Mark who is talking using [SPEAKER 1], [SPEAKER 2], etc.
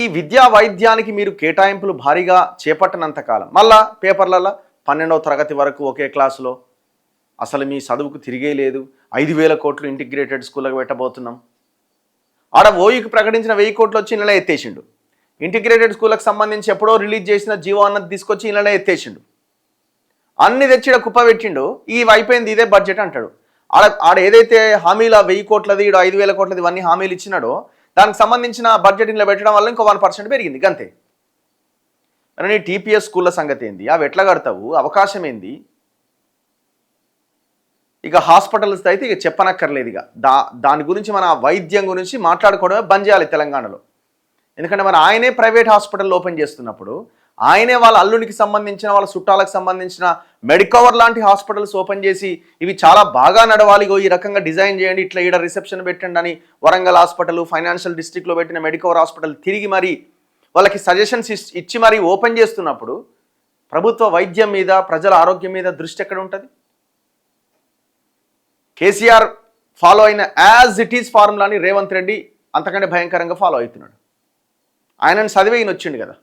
[SPEAKER 1] ఈ విద్యా వైద్యానికి మీరు కేటాయింపులు భారీగా చేపట్టనంత కాలం మళ్ళా పేపర్లలో 12వ తరగతి వరకు ఒకే క్లాసులో అసలు మీ చదువుకు తిరిగే లేదు 5,000 కోట్లు ఇంటిగ్రేటెడ్ స్కూళ్ళకు పెట్టబోతున్నాం. ఆడ ఓయికి ప్రకటించిన 1000 కోట్లు వచ్చి నెల ఎత్తేసిండు. ఇంటిగ్రేటెడ్ స్కూళ్ళకు సంబంధించి ఎప్పుడో రిలీజ్ చేసిన జీవో అన్నది తీసుకొచ్చి నెల ఎత్తేసిండు. అన్ని తెచ్చి కుప్ప పెట్టిండు. ఈ అయిపోయింది ఇదే బడ్జెట్ అంటాడు. ఆడ ఏదైతే హామీల 1000 కోట్లది 5,000 కోట్లది ఇవన్నీ హామీలు ఇచ్చినాడో దానికి సంబంధించిన బడ్జెట్ ఇంట్లో పెట్టడం వల్ల ఇంకో 1% పెరిగింది గంతే. మరి టీపీఎస్ స్కూళ్ళ సంగతి ఏంది? అవి ఎట్లా కడతావు? అవకాశం ఏంది? ఇక హాస్పిటల్స్ అయితే ఇక చెప్పనక్కర్లేదు. ఇక దాని గురించి మన వైద్యం గురించి మాట్లాడుకోవడమే బంద్ చేయాలి తెలంగాణలో. ఎందుకంటే మరి ఆయనే ప్రైవేట్ హాస్పిటల్ ఓపెన్ చేస్తున్నప్పుడు ఆయనే వాళ్ళ అల్లునికి సంబంధించిన వాళ్ళ చుట్టాలకు సంబంధించిన మెడికవర్ లాంటి హాస్పిటల్స్ ఓపెన్ చేసి ఇవి చాలా బాగా నడవాలి, ఈ రకంగా డిజైన్ చేయండి, ఇట్లా ఈడ రిసెప్షన్ పెట్టండి అని వరంగల్ హాస్పిటల్ ఫైనాన్షియల్ డిస్ట్రిక్ట్లో పెట్టిన మెడికవర్ హాస్పిటల్ తిరిగి మరి వాళ్ళకి సజెషన్స్ ఇచ్చి మరి ఓపెన్ చేస్తున్నప్పుడు ప్రభుత్వ వైద్యం మీద ప్రజల ఆరోగ్యం మీద దృష్టి ఎక్కడ ఉంటుంది? కేసీఆర్ ఫాలో అయిన యాజ్ ఇట్ ఈజ్ ఫార్ములాని రేవంత్ రెడ్డి అంతకంటే భయంకరంగా ఫాలో అవుతున్నాడు. ఆయనను చదివే ఈయన వచ్చిండు కదా.